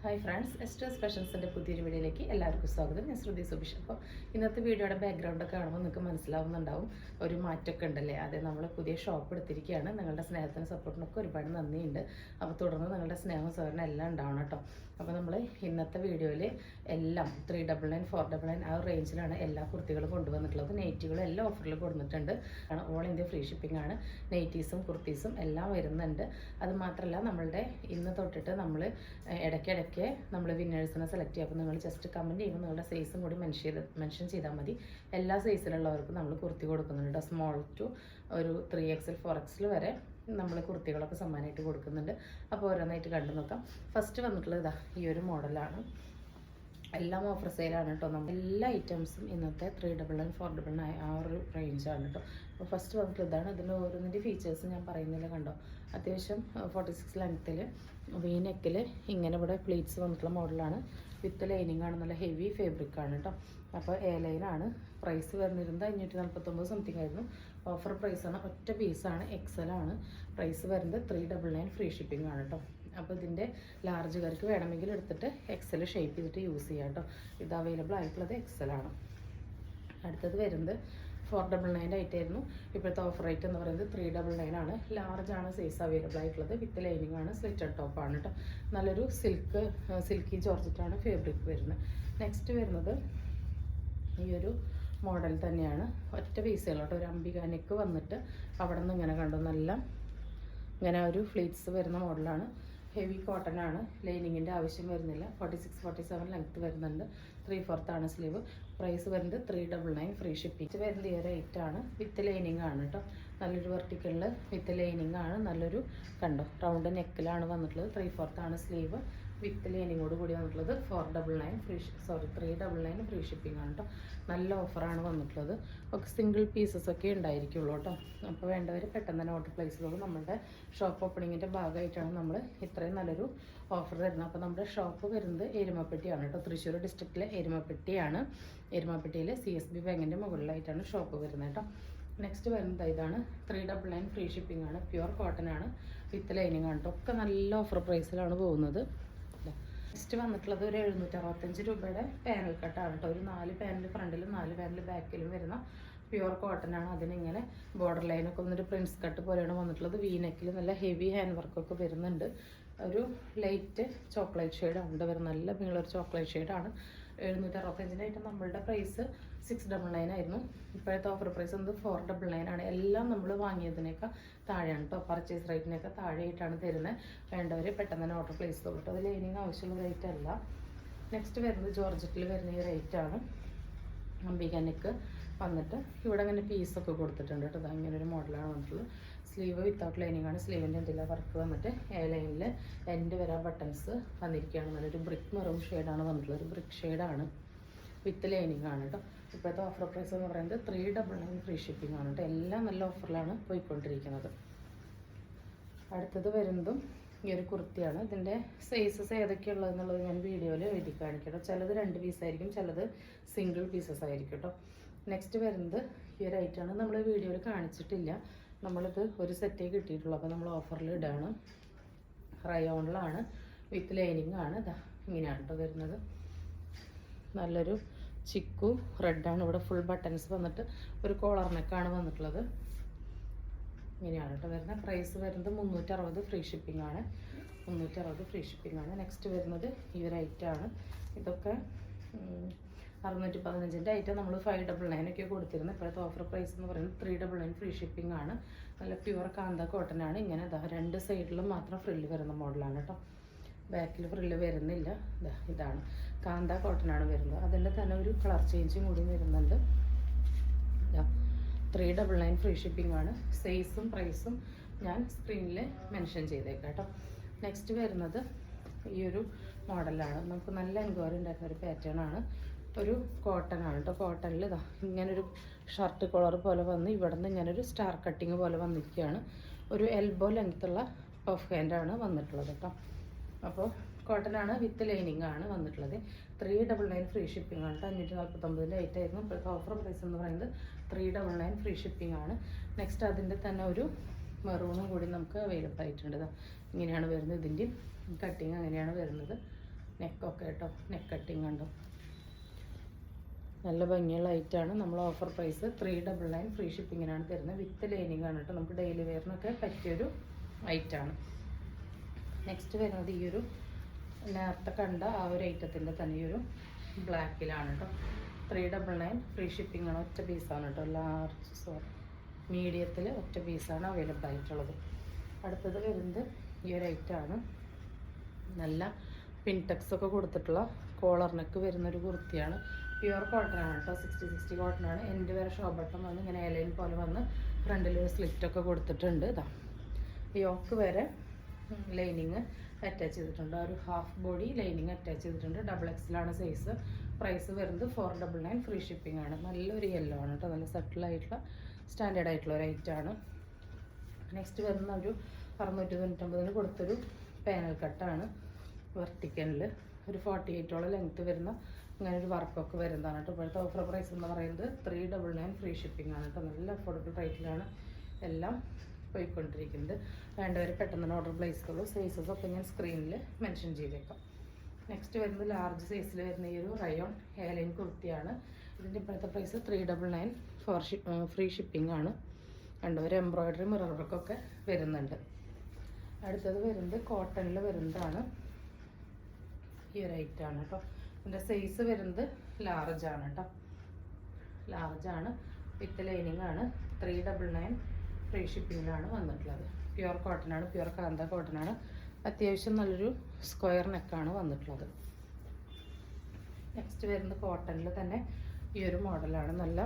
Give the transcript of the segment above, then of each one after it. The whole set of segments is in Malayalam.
ഹായ് ഫ്രണ്ട്സ്, എസ്റ്റേഴ്സ് ഫാഷൻസിൻ്റെ പുതിയൊരു വീഡിയോയിലേക്ക് എല്ലാവർക്കും സ്വാഗതം. ഞാൻ ശ്രുതി സുബിഷ്. അപ്പോൾ ഇന്നത്തെ വീഡിയോയുടെ ബാക്ക്ഗ്രൗണ്ടൊക്കെ കാണുമ്പോൾ നിങ്ങൾക്ക് മനസ്സിലാവുന്നുണ്ടാവും ഒരു മാറ്റമൊക്കെ ഉണ്ടല്ലേ. അതെ, നമ്മൾ പുതിയ ഷോപ്പ് എടുത്തിരിക്കുകയാണ്. നിങ്ങളുടെ സ്നേഹത്തിനും സപ്പോർട്ടിനൊക്കെ ഒരുപാട് നന്ദിയുണ്ട്. അപ്പോൾ തുടർന്ന് നിങ്ങളുടെ സ്നേഹവും സഹകരണം എല്ലാം ഉണ്ടാവണം കേട്ടോ. അപ്പോൾ നമ്മൾ ഇന്നത്തെ വീഡിയോയിൽ എല്ലാം 399, 499 ആ റേഞ്ചിലാണ് എല്ലാ കുർത്തികളും കൊണ്ടുവന്നിട്ടുള്ളത്. നെയ്റ്റികളും എല്ലാം ഓഫറിൽ കൊടുത്തിട്ടുണ്ട്. ഓൾ ഇന്ത്യ ഫ്രീ ഷിപ്പിംഗ് ആണ്. നെയ്റ്റീസും കുർത്തീസും എല്ലാം വരുന്നുണ്ട്. അത് മാത്രമല്ല, നമ്മളുടെ ഇന്ന് തൊട്ടിട്ട് നമ്മൾ ഇടയ്ക്കിടയ്ക്ക് നമ്മൾ വിന്നേഴ്സിനെ സെലക്ട് ചെയ്യുക. അപ്പോൾ നിങ്ങൾ ജസ്റ്റ് കമൻറ്റ് ചെയ്യുമ്പോൾ നിങ്ങളുടെ സൈസും കൂടി മെൻഷൻ ചെയ്താൽ മതി. എല്ലാ സൈസിലുള്ളവർക്കും നമ്മൾ കുർത്തി കൊടുക്കുന്നുണ്ട്. സ്മോൾ ടു ഒരു 3XL 4XL വരെ നമ്മൾ കുർത്തികളൊക്കെ സമ്മാനമായിട്ട് കൊടുക്കുന്നുണ്ട്. അപ്പോൾ ഓരോന്നായിട്ട് കണ്ടു നോക്കാം. ഫസ്റ്റ് വന്നിട്ടുള്ളത് ഇതാ ഈ ഒരു മോഡലാണ്. എല്ലാം ഓഫർ സെയിലാണ് കേട്ടോ. നമ്മൾ എല്ലാ ഐറ്റംസും ഇന്നത്തെ 399, 499 ആ ഒരു റേഞ്ചാണ് കേട്ടോ. അപ്പോൾ ഫസ്റ്റ് വന്നിട്ടുള്ള ഇതാണ്. ഇതിൻ്റെ ഓരോന്നിൻ്റെ ഫീച്ചേഴ്സ് ഞാൻ പറയുന്നില്ല. കണ്ടോ, അത്യാവശ്യം 46 ലെങ്ത്തിൽ വീനെക്കിൽ ഇങ്ങനെ ഇവിടെ പ്ലീറ്റ്സ് വന്നിട്ടുള്ള മോഡലാണ്. വിത്ത് ലൈനിങ് ആണ്. നല്ല ഹെവി ഫാബ്രിക് ആണ് കേട്ടോ. അപ്പോൾ എ ലൈനാണ്. പ്രൈസ് വരുന്നിരുന്നത് 549 സംതിങ് ആയിരുന്നു. ഓഫർ പ്രൈസാണ്. ഒറ്റ പീസാണ്. XL ആണ്. പ്രൈസ് വരുന്നത് 399 ഫ്രീ ഷിപ്പിംഗ് ആണ് കേട്ടോ. അപ്പോൾ ഇതിൻ്റെ ലാർജുകാർക്ക് വേണമെങ്കിൽ എടുത്തിട്ട് XL ഷേപ്പ് ചെയ്തിട്ട് യൂസ് ചെയ്യാം കേട്ടോ. ഇത് അവൈലബിൾ ആയിട്ടുള്ളത് XL ആണ്. അടുത്തത് വരുന്നത് 499 ആയിട്ടായിരുന്നു. ഇപ്പോഴത്തെ ഓഫർ റേറ്റ് എന്ന് പറയുന്നത് 399 ആണ്. ലാർജാണ് സൈസ് അവൈലബിൾ ആയിട്ടുള്ളത്. വിത്ത് ലൈനിങ് ആണ്. സ്ലിറ്റഡ് ടോപ്പാണ് കേട്ടോ. നല്ലൊരു സിൽക്കി ജോർജറ്റാണ് ഫാബ്രിക് വരുന്നത്. നെക്സ്റ്റ് വരുന്നത് ഈ ഒരു മോഡൽ തന്നെയാണ്. ഒറ്റ പീസുകളോട്ടോ. ഒരു അംബിക നെക്ക് വന്നിട്ട് അവിടെ നിന്ന് ഇങ്ങനെ കണ്ടു നല്ല ഇങ്ങനെ ഒരു ഫ്ലീറ്റ്സ് വരുന്ന മോഡലാണ്. ഹെവി കോട്ടൺ ആണ്. ലൈനിങ്ങിൻ്റെ ആവശ്യം വരുന്നില്ല. 46, 47 ലെങ്ത്ത് വരുന്നുണ്ട്. 3/4 ആണ് സ്ലീവ്. പ്രൈസ് വരുന്നത് 399 ഫ്രീ ഷിപ്പിംഗ്. വരുന്നത് ഈ റേറ്റ് ആണ്. വിത്ത് ലൈനിങ് ആണ് കേട്ടോ. നല്ലൊരു വെർട്ടിക്കലിൽ വിത്ത് ലൈനിങ് ആണ്. നല്ലൊരു കണ്ടോ റൗണ്ട് നെക്കിലാണ് വന്നിട്ടുള്ളത്. 3/4 ആണ് സ്ലീവ്. വിത്ത് ലൈനിങ്ങോട് കൂടി വന്നിട്ടുള്ളത് 399 ഫ്രീ ഷിപ്പിംഗ് ആണ് കേട്ടോ. നല്ല ഓഫറാണ് വന്നിട്ടുള്ളത്. ഒക്കെ സിംഗിൾ പീസസ് ഒക്കെ ഉണ്ടായിരിക്കുള്ളൂ കേട്ടോ. അപ്പോൾ വേണ്ടവർ പെട്ടെന്ന് തന്നെ ഓർഡർ പ്ലേസ് ചെയ്തോളൂ. നമ്മുടെ ഷോപ്പ് ഓപ്പണിങ്ങിൻ്റെ ഭാഗമായിട്ടാണ് നമ്മൾ ഇത്രയും നല്ലൊരു ഓഫർ തരുന്നത്. അപ്പോൾ നമ്മുടെ ഷോപ്പ് വരുന്നത് എരുമപ്പെട്ടിയാണ് കേട്ടോ. തൃശ്ശൂർ ഡിസ്ട്രിക്റ്റിലെ എരുമപ്പെട്ടിയാണ്. എരുമപ്പെട്ടിയിൽ CSB ബാങ്കിൻ്റെ മുകളിലായിട്ടാണ് ഷോപ്പ് വരുന്നത് കേട്ടോ. നെക്സ്റ്റ് വരുന്നത് ഇതാണ്. 399 ഫ്രീ ഷിപ്പിംഗ് ആണ്. പ്യുവർ കോട്ടൺ ആണ്. വിത്ത് ലൈനിങ് ആണ് കേട്ടോ. ഒക്കെ നല്ല ഓഫർ പ്രൈസിലാണ് പോകുന്നത്. നെക്സ്റ്റ് വന്നിട്ടുള്ളത് ഒരു 765 രൂപയുടെ പാനൽ കട്ടാണ് കേട്ടോ. ഒരു 4 പാനൽ ഫ്രണ്ടിലും 4 പാനൽ ബാക്കിലും വരുന്ന പ്യുവർ കോട്ടൺ ആണ്. അതിനിങ്ങനെ ബോർഡർ ലൈനൊക്കെ ഒന്നൊരു പ്രിൻസ് കട്ട് പോലെയാണ് വന്നിട്ടുള്ളത്. വീനെക്കിൽ നല്ല ഹെവി ഹാൻഡ് വർക്കൊക്കെ വരുന്നുണ്ട്. ഒരു ലൈറ്റ് ചോക്ലേറ്റ് ഷെയ്ഡാണ് ഇവിടെ വരുന്നത്. നല്ല നീളൊരു ചോക്ലേറ്റ് ഷെയ്ഡാണ്. 765 നമ്മളുടെ പ്രൈസ് 699 ആയിരുന്നു. ഇപ്പോഴത്തെ ഓഫർ പ്രൈസ് എന്നത് 499 ആണ്. എല്ലാം നമ്മൾ വാങ്ങിയതിനേക്കാൾ താഴെയാണ് കേട്ടോ. പർച്ചേസ് റേറ്റിനൊക്കെ താഴെയായിട്ടാണ് തരുന്നത്. വേണ്ടവർ പെട്ടെന്ന് തന്നെ ഓർഡർ പ്ലേസ് ചെയ്തോളൂ. അത് ലൈനിങ് ആവശ്യമുള്ള റേറ്റ് അല്ല. നെക്സ്റ്റ് വരുന്നത് ജോർജറ്റിൽ വരുന്ന ഈ റേറ്റാണ്. അംബിക നെക്ക് വന്നിട്ട് ഇവിടെ അങ്ങനെ പീസൊക്കെ കൊടുത്തിട്ടുണ്ട് കേട്ടോ. ഇങ്ങനെ ഒരു മോഡലാണ് വന്നിട്ടുള്ളത്. സ്ലീവ് വിത്തൗട്ട് ലൈനിങ് ആണ്. സ്ലീവിൻ്റെ എന്തെല്ലാം വർക്ക് വന്നിട്ട് എ ലൈനിൽ എൻഡ് വരാൻ ബട്ടൺസ് വന്നിരിക്കുകയാണ്. നല്ലൊരു ബ്രിക്ക് മെറൂൺ ഷെയ്ഡാണ് വന്നിട്ടുള്ളത്. ഒരു ബ്രിക്ക് ഷെയ്ഡാണ്. വിത്ത് ലൈനിങ് ആണ് കേട്ടോ. ഇപ്പോഴത്തെ ഓഫർ പ്രൈസ് എന്ന് പറയുന്നത് 399 ഫ്രീ ഷിപ്പിംഗ് ആണ് കേട്ടോ. എല്ലാം നല്ല ഓഫറിലാണ് പോയിക്കൊണ്ടിരിക്കുന്നത്. അടുത്തത് വരുന്നതും ഈ ഒരു കുർത്തിയാണ്. ഇതിൻ്റെ സൈസസ് ഏതൊക്കെയുള്ളതെന്നുള്ളത് ഞാൻ വീഡിയോയിൽ എഴുതി കാണിക്കട്ടോ. ചിലത് 2 പീസായിരിക്കും, ചിലത് സിംഗിൾ പീസസ് ആയിരിക്കും കേട്ടോ. നെക്സ്റ്റ് വരുന്നത് ഈ ഒരു ഐറ്റമാണ്. നമ്മൾ വീഡിയോയിൽ കാണിച്ചിട്ടില്ല. നമ്മളിത് ഒരു സെറ്റേ കിട്ടിയിട്ടുള്ളൂ. അപ്പോൾ നമ്മൾ ഓഫറിൽ ഇടാണ്. റയോണിലാണ്. വിത്ത് ലൈനിങ് ആണ്. ഇതാ ഇങ്ങനെയാണ് കേട്ടോ വരുന്നത്. നല്ലൊരു ചിക്കു റെഡാണ്. ഇവിടെ ഫുൾ ബട്ടൺസ് വന്നിട്ട് ഒരു കോളർ നെക്കാണ് വന്നിട്ടുള്ളത്. ഇങ്ങനെയാണ് കേട്ടോ വരുന്നത്. പ്രൈസ് വരുന്നത് 360 ഫ്രീ ഷിപ്പിംഗ് ആണ്. 360 ഫ്രീ ഷിപ്പിംഗ് ആണ്. നെക്സ്റ്റ് വരുന്നത് ഈ ഒരു ഐറ്റമാണ്. ഇതൊക്കെ 615 ഐറ്റം നമ്മൾ 599 ഒക്കെ കൊടുത്തിരുന്നത്. ഇപ്പോഴത്തെ ഓഫർ പ്രൈസ് എന്ന് പറയുന്നത് 399 ഫ്രീ ഷിപ്പിംഗ് ആണ്. നല്ല പ്യുവർ കാന്ത കോട്ടൺ ആണ്. ഇങ്ങനെ 2 സൈഡിലും മാത്രം ഫ്രില്ല് വരുന്ന മോഡലാണ് കേട്ടോ. ബാക്കിൽ ഫ്രില്ല് വരുന്നില്ല. ഇതാണ് കാന്ത കോട്ടൺ ആണ് വരുന്നത്. അതിൻ്റെ തന്നെ ഒരു കളർ ചേഞ്ചും കൂടി വരുന്നുണ്ട്. 399 ഫ്രീ ഷിപ്പിംഗ് ആണ്. സൈസും പ്രൈസും ഞാൻ സ്ക്രീനിൽ മെൻഷൻ ചെയ്തേക്കാം കേട്ടോ. നെക്സ്റ്റ് വരുന്നത് ഈ ഒരു മോഡലാണ്. നമുക്ക് നല്ല എൻക്വയറി ഉണ്ടായിരുന്ന ഒരു പാറ്റേൺ ആണ്. ഒരു കോട്ടൺ ആണ് കേട്ടോ. കോട്ടണിൽ ഇങ്ങനൊരു ഷർട്ട് കോളർ പോലെ വന്ന് ഇവിടെ നിന്ന് ഇങ്ങനൊരു സ്റ്റാർ കട്ടിങ് പോലെ വന്നിരിക്കുകയാണ്. ഒരു എൽബോ ലെങ്ത്തുള്ള പഫ് ഹാൻഡാണ് വന്നിട്ടുള്ളത് കേട്ടോ. അപ്പോൾ കോട്ടൺ ആണ്. വിത്ത് ലൈനിങ് ആണ് വന്നിട്ടുള്ളത്. 399 ഫ്രീ ഷിപ്പിംഗ് ആണ്. 549 ആയിരുന്നു. ഇപ്പോഴത്തെ ഓഫർ പ്രൈസ് എന്ന് പറയുന്നത് 399 ഫ്രീ ഷിപ്പിംഗ് ആണ്. നെക്സ്റ്റ് അതിൻ്റെ തന്നെ ഒരു മെറൂണും കൂടി നമുക്ക് അവൈലബിൾ ആയിട്ടുണ്ട്. ഇങ്ങനെയാണ് വരുന്നത്. ഇതിൻ്റെ കട്ടിങ് അങ്ങനെയാണ് വരുന്നത്. നെക്കൊക്കെ കേട്ടോ, നെക്ക് കട്ടിങ് കണ്ടോ, നല്ല ഭംഗിയുള്ള ഐറ്റാണ്. നമ്മൾ ഓഫർ പ്രൈസ് 399 ഫ്രീ ഷിപ്പിങ്ങിനാണ് തരുന്നത്. വിത്ത് ലൈനിങ് ആണ് കേട്ടോ. നമുക്ക് ഡെയിലി വെയറിനൊക്കെ പറ്റിയൊരു ഐറ്റാണ്. നെക്സ്റ്റ് വരുന്നത് ഈ ഒരു നേരത്തെ കണ്ട ആ ഒരു ഐറ്റത്തിൻ്റെ തന്നെ ഈ ഒരു ബ്ലാക്കിലാണ് കേട്ടോ. 399 ഫ്രീ ഷിപ്പിംഗ് ആണ്. ഒറ്റ പീസാണ് കേട്ടോ. മീഡിയത്തിൽ ഒറ്റ പീസാണ് അവൈലബിൾ ആയിട്ടുള്ളത്. അടുത്തത് വരുന്നത് ഈ ഒരു ഐറ്റാണ്. നല്ല പിൻടെക്സ് ഒക്കെ കൊടുത്തിട്ടുള്ള കോളർ നെക്ക് വരുന്നൊരു കുർത്തിയാണ്. പ്യുവർ കോട്ടൺ ആണ് കേട്ടോ. 60 കോട്ടൺ ആണ്. എൻ്റെ വരെ ഷോ ബട്ടൺ വന്ന് ഇങ്ങനെ എലൈൻ പോലെ വന്ന് ഫ്രണ്ടിൽ ഒരു സ്ലിറ്റൊക്കെ കൊടുത്തിട്ടുണ്ട്. ഇതാ യോക്ക് വരെ ലൈനിങ് അറ്റാച്ച് ചെയ്തിട്ടുണ്ട്. ഒരു ഹാഫ് ബോഡി ലൈനിങ് അറ്റാച്ച് ചെയ്തിട്ടുണ്ട്. XXL ആണ് സൈസ്. പ്രൈസ് വരുന്നത് 499 ഫ്രീ ഷിപ്പിംഗ് ആണ്. നല്ലൊരു യെല്ലോ ആണ് കേട്ടോ. നല്ല സെറ്റിലായിട്ടുള്ള സ്റ്റാൻഡേർഡ് ആയിട്ടുള്ള ഒരു ഐറ്റാണ്. നെക്സ്റ്റ് വരുന്ന ഒരു 699 കൊടുത്തൊരു പാനൽ കട്ടാണ്. വെർട്ടിക്കലിൽ ഒരു 48ഓളം ലെങ്ത്ത് വരുന്ന ഇങ്ങനെ ഒരു വർക്കൊക്കെ വരുന്നതാണ് കേട്ടോ. ഇപ്പോഴത്തെ ഓഫർ പ്രൈസ് എന്ന് പറയുന്നത് 399 ഫ്രീ ഷിപ്പിംഗ് ആണ് കേട്ടോ. നല്ല അഫോർഡബിൾ റേറ്റിലാണ് എല്ലാം പോയിക്കൊണ്ടിരിക്കുന്നത്. വേണ്ടവർ പെട്ടെന്ന് ഓർഡർ പ്ലേസ് ചെയ്യുള്ളൂ. സൈസസ് ഒക്കെ ഞാൻ സ്ക്രീനിൽ മെൻഷൻ ചെയ്തേക്കാം. നെക്സ്റ്റ് വരുന്നത് ലാർജ് സൈസിൽ വരുന്ന ഈ ഒരു റയോൺ ഹെയർലൈൻ കുർത്തിയാണ്. ഇതിൻ്റെ ഇപ്പോഴത്തെ പ്രൈസ് 399 ഫ്രീ ഷിപ്പിംഗ് ആണ്. ഒരു എംബ്രോയ്ഡറി മിറർ വർക്കൊക്കെ വരുന്നുണ്ട്. അടുത്തത് വരുന്നത് കോട്ടണിൽ വരുന്നതാണ്. ഈ ഒരു ഐറ്റാണ് കേട്ടോ. ഇതിൻ്റെ സൈസ് വരുന്നത് ലാർജാണ് കേട്ടോ. ലാർജാണ് വിത്ത് ലൈനിങ് ആണ്. 399 ഫ്രീ ഷിപ്പിങ്ങിലാണ് വന്നിട്ടുള്ളത്. പ്യുവർ കോട്ടൺ ആണ്. പ്യുവർ കാന്ത കോട്ടൺ ആണ്. അത്യാവശ്യം നല്ലൊരു സ്ക്വയർ നെക്കാണ് വന്നിട്ടുള്ളത്. നെക്സ്റ്റ് വരുന്നത് കോട്ടണിൽ തന്നെ ഈ ഒരു മോഡലാണ്. നല്ല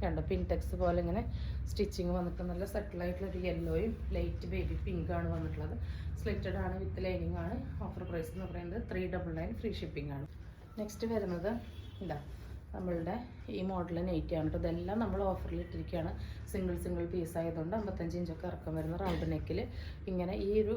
കണ്ടോ പിൻടെക്സ് പോലെ ഇങ്ങനെ സ്റ്റിച്ചിങ് വന്നിട്ട് നല്ല സെറ്റിലായിട്ടുള്ളൊരു യെല്ലോയും ലൈറ്റ് ബേബി പിങ്കാണ് വന്നിട്ടുള്ളത്. സ്ലിറ്റഡ് ആണ് വിത്ത് ലൈനിങ് ആണ്. ഓഫർ പ്രൈസ് എന്ന് പറയുന്നത് 399 ഫ്രീ ഷിപ്പിംഗ് ആണ്. നെക്സ്റ്റ് വരുന്നത് ഇതാ നമ്മളുടെ ഈ മോഡൽ നൈറ്റിയാണ് കേട്ടോ. ഇതെല്ലാം നമ്മൾ ഓഫറിൽ ഇട്ടിരിക്കുകയാണ്. സിംഗിൾ പീസ് ആയതുകൊണ്ട് 55 ഇഞ്ചൊക്കെ ഇറക്കം വരുന്ന റൗണ്ട് നെക്കിൽ ഇങ്ങനെ ഈ ഒരു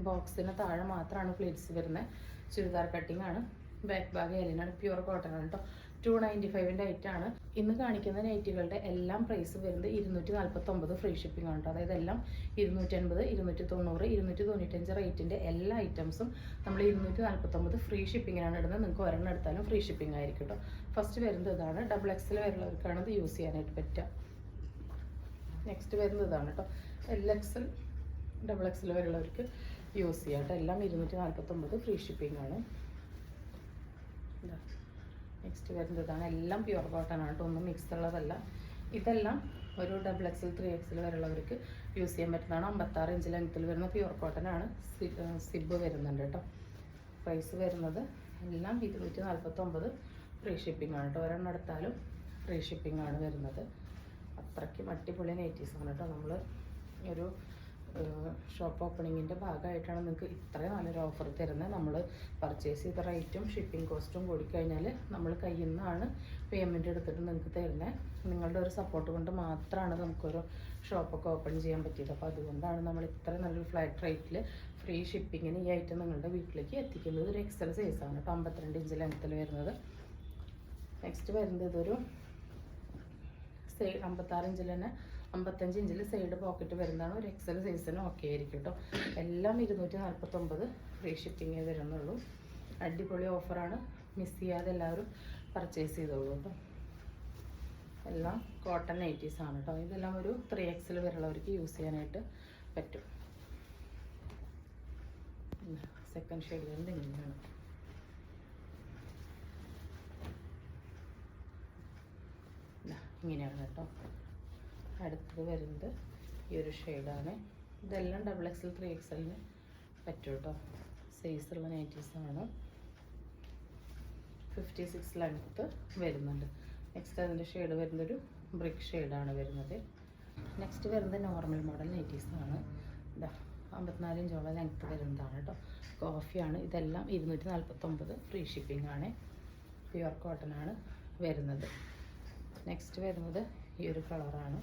ബോക്സിന് താഴെ മാത്രമാണ് പ്ലേറ്റ്സ് വരുന്നത്. ചുരിദാർ കട്ടിംഗ് ആണ്. ബാക്ക് ഭാഗം എലിനാണ്. പ്യുവർ കോട്ടൺ ആണ് കേട്ടോ. 295ൻ്റെ ഐറ്റാണ്. ഇന്ന് കാണിക്കുന്ന നൈറ്റുകളുടെ എല്ലാം പ്രൈസ് വരുന്നത് 249 ഫ്രീ ഷിപ്പിംഗ് ആണ് കേട്ടോ. അതായത് എല്ലാം 280, 290, 295 റേറ്റിൻ്റെ എല്ലാ ഐറ്റംസും നമ്മൾ 249 ഫ്രീ ഷിപ്പിങ്ങിനാണ് ഇടുന്നത്. നിങ്ങൾക്ക് ഒരെണ്ണം എടുത്താലും ഫ്രീ ഷിപ്പിംഗ് ആയിരിക്കും കേട്ടോ. ഫസ്റ്റ് വരുന്നത് ഇതാണ്. XXL വരുന്നവർക്കാണ് ഇത് യൂസ് ചെയ്യാനായിട്ട് പറ്റുക. നെക്സ്റ്റ് വരുന്നത് ഇതാണ് കേട്ടോ. LXL, XXL വരുന്നവർക്ക് യൂസ് ചെയ്യാം കേട്ടോ. എല്ലാം 249 ഫ്രീ ഷിപ്പിംഗ് ആണ്. നെക്സ്റ്റ് വരുന്നത് ഇതാണ്. എല്ലാം പ്യുവർ കോട്ടൺ ആണ് കേട്ടോ. ഒന്നും മിക്സ് ഉള്ളതല്ല. ഇതെല്ലാം ഒരു XXL, 3XL വരെയുള്ളവർക്ക് യൂസ് ചെയ്യാൻ പറ്റുന്നതാണ്. 56 ഇഞ്ച് ലെങ്ത്തിൽ വരുന്ന പ്യുവർ കോട്ടൺ ആണ്. സിബ് വരുന്നുണ്ട് കേട്ടോ. പ്രൈസ് വരുന്നത് എല്ലാം 249 ഫ്രീ ഷിപ്പിംഗ് ആണ് കേട്ടോ. ഒരെണ്ണം എടുത്താലും ഫ്രീ ഷിപ്പിംഗ് ആണ് വരുന്നത്. അത്രയ്ക്കും അടിപൊളി നൈറ്റീസാണ് കേട്ടോ. നമ്മൾ ഒരു ഷോപ്പ് ഓപ്പണിങ്ങിൻ്റെ ഭാഗമായിട്ടാണ് നിങ്ങൾക്ക് ഇത്രയും നല്ലൊരു ഓഫർ തരുന്നത്. നമ്മൾ പർച്ചേസ് ചെയ്ത റേറ്റും ഷിപ്പിംഗ് കോസ്റ്റും കൂടിക്കഴിഞ്ഞാൽ നമ്മൾ കയ്യിൽ നിന്നാണ് പേയ്മെൻറ്റ് എടുത്തിട്ട് നിങ്ങൾക്ക് തരുന്നത്. നിങ്ങളുടെ ഒരു സപ്പോർട്ട് കൊണ്ട് മാത്രമാണ് നമുക്കൊരു ഷോപ്പൊക്കെ ഓപ്പൺ ചെയ്യാൻ പറ്റിയത്. അപ്പോൾ അതുകൊണ്ടാണ് നമ്മൾ ഇത്രയും നല്ലൊരു ഫ്ലാറ്റ് റേറ്റിൽ ഫ്രീ ഷിപ്പിങ്ങിന് ഈ ഐറ്റം നിങ്ങളുടെ വീട്ടിലേക്ക് എത്തിക്കുന്നത്. ഒരു XL സൈസാണ് കേട്ടോ. 52 ഇഞ്ച് ലെങ്ത്തിൽ വരുന്നത്. നെക്സ്റ്റ് വരുന്നത് ഇതൊരു 56 ഇഞ്ചിൽ തന്നെ 55 ഇഞ്ചിൽ സൈഡ് പോക്കറ്റ് വരുന്നതാണ്. ഒരു XL സൈസിന് ഓക്കെ ആയിരിക്കും കേട്ടോ. എല്ലാം 249 ഫ്രീ ഷിപ്പിങ്ങേ വരുന്നുള്ളൂ. അടിപൊളി ഓഫറാണ്. മിസ് ചെയ്യാതെ എല്ലാവരും പർച്ചേസ് ചെയ്തോളൂ കേട്ടോ. എല്ലാം കോട്ടൺ നൈറ്റീസാണ് കേട്ടോ. ഇതെല്ലാം ഒരു 3XL വരെയുള്ളവർക്ക് യൂസ് ചെയ്യാനായിട്ട് പറ്റും. സെക്കൻഡ് ഷെയ്ഡ് വരുന്നത് ഇങ്ങനെയാണ്. ഇങ്ങനെയാണ് കേട്ടോ. അടുത്തത് വരുന്നത് ഈ ഒരു ഷെയ്ഡാണ്. ഇതെല്ലാം XXL, 3XLന് പറ്റും കേട്ടോ. സൈസുള്ള നൈറ്റീസാണ്. 56 ലെങ്ത്ത് വരുന്നുണ്ട്. നെക്സ്റ്റ് അതിൻ്റെ ഷെയ്ഡ് വരുന്നൊരു ബ്രിക്ക് ഷെയ്ഡാണ് വരുന്നത്. നെക്സ്റ്റ് വരുന്നത് നോർമൽ മോഡൽ നൈറ്റീസാണ്. ഇതാ 54 ഇഞ്ചോളം ലെങ്ത്ത് വരുന്നതാണ് കേട്ടോ. കോഫിയാണ്. ഇതെല്ലാം 249 ഫ്രീ ഷിപ്പിംഗ് ആണ്. പ്യുവർ കോട്ടൺ ആണ് വരുന്നത്. നെക്സ്റ്റ് വരുന്നത് ഈ ഒരു കളറാണ്.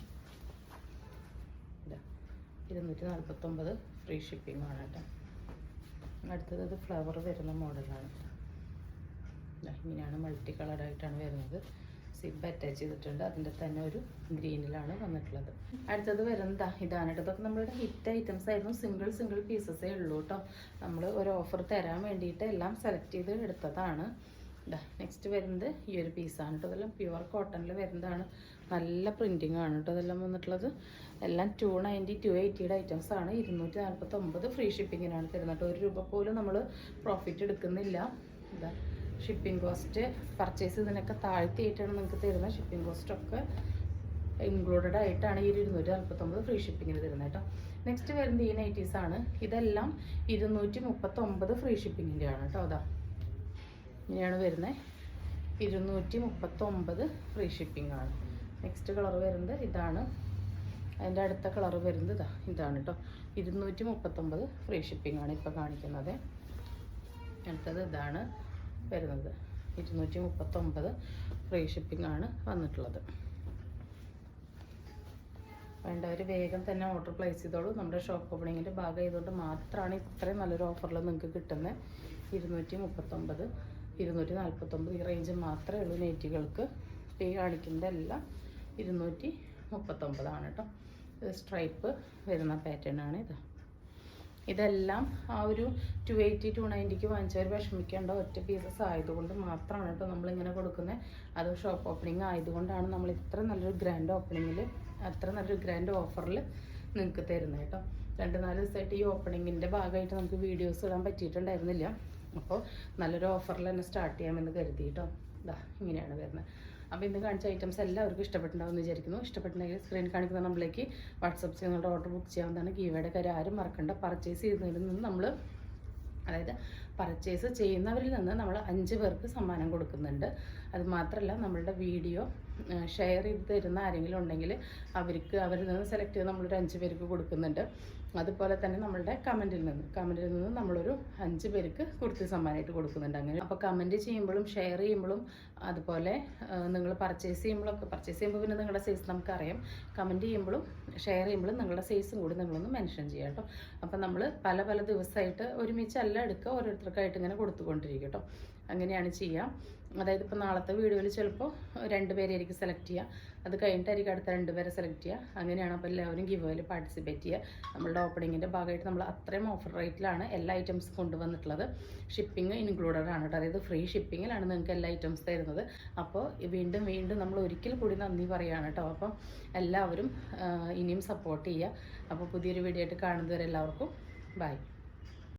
249 ഫ്രീ ഷിപ്പിംഗ് ആണ് കേട്ടോ. അടുത്തത് ഫ്ലവർ വരുന്ന മോഡലാണ്. ഇങ്ങനെയാണ് മൾട്ടി കളറായിട്ടാണ് വരുന്നത്. സിബ് അറ്റാച്ച് ചെയ്തിട്ടുണ്ട്. അതിൻ്റെ തന്നെ ഒരു ഗ്രീനിലാണ് വന്നിട്ടുള്ളത്. അടുത്തത് വരുന്നത് ഇതാണ് കേട്ടോ. ഇതൊക്കെ നമ്മളുടെ ഹിറ്റ് ഐറ്റംസ് ആയിരുന്നു. സിംഗിൾ പീസസേ ഉള്ളൂ കേട്ടോ. നമ്മൾ ഒരു ഓഫർ തരാൻ വേണ്ടിയിട്ട് എല്ലാം സെലക്ട് ചെയ്ത് എടുത്തതാണ്. നെക്സ്റ്റ് വരുന്നത് ഈ ഒരു പീസാണ് കേട്ടോ. ഇതെല്ലാം പ്യുവർ കോട്ടണിൽ വരുന്നതാണ്. നല്ല പ്രിൻറ്റിങ് ആണ് കേട്ടോ ഇതെല്ലാം വന്നിട്ടുള്ളത്. എല്ലാം 290 280 ഐറ്റംസ് ആണ്. 249 ഫ്രീ ഷിപ്പിങ്ങിനാണ് തരുന്നത് കേട്ടോ. 1 രൂപ പോലും നമ്മൾ പ്രോഫിറ്റ് എടുക്കുന്നില്ല. ഇതാ ഷിപ്പിംഗ് കോസ്റ്റ് പർച്ചേസ് ഇതിനൊക്കെ താഴ്ത്തിയിട്ടാണ് നിങ്ങൾക്ക് തരുന്നത്. ഷിപ്പിംഗ് കോസ്റ്റൊക്കെ ഇൻക്ലൂഡഡ് ആയിട്ടാണ് ഈ 249 ഫ്രീ ഷിപ്പിങ്ങിന് തരുന്നത് കേട്ടോ. നെക്സ്റ്റ് വരുന്നത് ഈ നൈറ്റീസാണ്. ഇതെല്ലാം 239 ഫ്രീ ഷിപ്പിങ്ങിൻ്റെ ആണ് കേട്ടോ. അതാ ഇങ്ങനെയാണ് വരുന്നത്. 239 ഫ്രീ ഷിപ്പിംഗ് ആണ്. നെക്സ്റ്റ് കളർ വരുന്നത് ഇതാണ്. അതിൻ്റെ അടുത്ത കളർ വരുന്നത് ഇതാണ് കേട്ടോ. 239 ഫ്രീ ഷിപ്പിംഗ് ആണ് ഇപ്പോൾ കാണിക്കുന്നത്. അടുത്തത് ഇതാണ് വരുന്നത്. 239 ഫ്രീ ഷിപ്പിംഗ് ആണ് വന്നിട്ടുള്ളത്. വേണ്ടവർ വേഗം തന്നെ ഓർഡർ പ്ലേസ് ചെയ്തോളൂ. നമ്മുടെ ഷോപ്പ് ഓപ്പണിങ്ങിൻ്റെ ഭാഗം ആയതുകൊണ്ട് മാത്രമാണ് ഇത്രയും നല്ലൊരു ഓഫറിൽ നിങ്ങൾക്ക് കിട്ടുന്നത്. 239 249 ഈ റേഞ്ച് മാത്രമേ ഉള്ളൂ നൈറ്റികൾക്ക്. ഈ കാണിക്കുന്നതെല്ലാം 239 ആണ് കേട്ടോ. ഇത് സ്ട്രൈപ്പ് വരുന്ന പാറ്റേൺ ആണ് ഇത്. ഇതെല്ലാം ആ ഒരു 280 290 വാങ്ങിച്ചവർ വിഷമിക്കേണ്ട ഒറ്റ പീസസ് ആയതുകൊണ്ട് മാത്രമാണ് കേട്ടോ നമ്മളിങ്ങനെ കൊടുക്കുന്നത്. അത് ഷോപ്പ് ഓപ്പണിങ് ആയതുകൊണ്ടാണ് നമ്മൾ ഇത്ര നല്ലൊരു ഗ്രാൻഡ് ഓപ്പണിങ്ങിൽ അത്ര നല്ലൊരു ഗ്രാൻഡ് ഓഫറിൽ നിങ്ങൾക്ക് തരുന്നത് കേട്ടോ. 2-4 ദിവസമായിട്ട് ഈ ഓപ്പണിങ്ങിൻ്റെ ഭാഗമായിട്ട് നമുക്ക് വീഡിയോസ് ഇടാൻ പറ്റിയിട്ടുണ്ടായിരുന്നില്ല. അപ്പോൾ നല്ലൊരു ഓഫറിൽ തന്നെ സ്റ്റാർട്ട് ചെയ്യാമെന്ന് കരുതി കേട്ടോ. ഇതാ ഇങ്ങനെയാണ് വരുന്നത്. അപ്പോൾ ഇന്ന് കാണിച്ച ഐറ്റംസ് എല്ലാവർക്കും ഇഷ്ടപ്പെട്ടുണ്ടാവും എന്ന് വിചാരിക്കുന്നു. ഇഷ്ടപ്പെട്ടുണ്ടെങ്കിൽ സ്ക്രീൻ കാണിക്കുന്ന നമ്മളിലേക്ക് വാട്സപ്പ് ചെയ്ത് നിങ്ങളുടെ ഓർഡർ ബുക്ക് ചെയ്യാവുന്നതാണ്. ഗീവയുടെ കാര്യം ആരും മറക്കണ്ട. പർച്ചേസ് ചെയ്യുന്നതിൽ നിന്ന് നമ്മൾ അതായത് പർച്ചേസ് ചെയ്യുന്നവരിൽ നിന്ന് നമ്മൾ 5 പേർക്ക് സമ്മാനം കൊടുക്കുന്നുണ്ട്. അത് മാത്രമല്ല നമ്മളുടെ വീഡിയോ ഷെയർ ചെയ്ത് തരുന്ന ആരെങ്കിലും ഉണ്ടെങ്കിൽ അവരിൽ നിന്ന് സെലക്ട് ചെയ്ത് നമ്മളൊരു 5 പേർക്ക് കൊടുക്കുന്നുണ്ട്. അതുപോലെ തന്നെ നമ്മളുടെ കമൻറ്റിൽ നിന്ന് നമ്മളൊരു 5 പേർക്ക് കുർത്തി സമ്മാനമായിട്ട് കൊടുക്കുന്നുണ്ട്. അങ്ങനെ അപ്പോൾ കമൻറ്റ് ചെയ്യുമ്പോഴും ഷെയർ ചെയ്യുമ്പോഴും അതുപോലെ നിങ്ങൾ പർച്ചേസ് ചെയ്യുമ്പോൾ പിന്നെ നിങ്ങളുടെ സൈസ് നമുക്കറിയാം. കമൻറ്റ് ചെയ്യുമ്പോഴും ഷെയർ ചെയ്യുമ്പോഴും നിങ്ങളുടെ സൈസും കൂടി നിങ്ങളൊന്ന് മെൻഷൻ ചെയ്യാം കേട്ടോ. അപ്പോൾ നമ്മൾ പല ദിവസമായിട്ട് ഒരുമിച്ചല്ല എടുക്കുക, ഓരോരുത്തർക്കായിട്ട് ഇങ്ങനെ കൊടുത്തുകൊണ്ടിരിക്കും കേട്ടോ. അങ്ങനെയാണ് ചെയ്യുക. അതായത് ഇപ്പോൾ നാളത്തെ വീഡിയോയിൽ ചിലപ്പോൾ 2 പേരെയായിരിക്കും സെലക്ട് ചെയ്യുക. അത് കഴിഞ്ഞിട്ടായിരിക്കും അടുത്ത 2 പേരെ സെലക്ട് ചെയ്യുക. അങ്ങനെയാണ്. അപ്പോൾ എല്ലാവരും ഗിവ്വേയിൽ പാർട്ടിസിപ്പേറ്റ് ചെയ്യുക. നമ്മളുടെ ഓപ്പണിങ്ങിൻ്റെ ഭാഗമായിട്ട് നമ്മൾ അത്രയും ഓഫർ റേറ്റിലാണ് എല്ലാ ഐറ്റംസും കൊണ്ടുവന്നിട്ടുള്ളത്. ഷിപ്പിംഗ് ഇൻക്ലൂഡഡ് ആണ് കേട്ടോ. അതായത് ഫ്രീ ഷിപ്പിങ്ങിലാണ് നിങ്ങൾക്ക് എല്ലാ ഐറ്റംസ് തരുന്നത്. അപ്പോൾ വീണ്ടും നമ്മൾ ഒരിക്കൽ കൂടി നന്ദി പറയുകയാണ് കേട്ടോ. അപ്പോൾ എല്ലാവരും ഇനിയും സപ്പോർട്ട് ചെയ്യുക. അപ്പോൾ പുതിയൊരു വീഡിയോ ആയിട്ട് കാണുന്നതുവരെ എല്ലാവർക്കും ബൈ.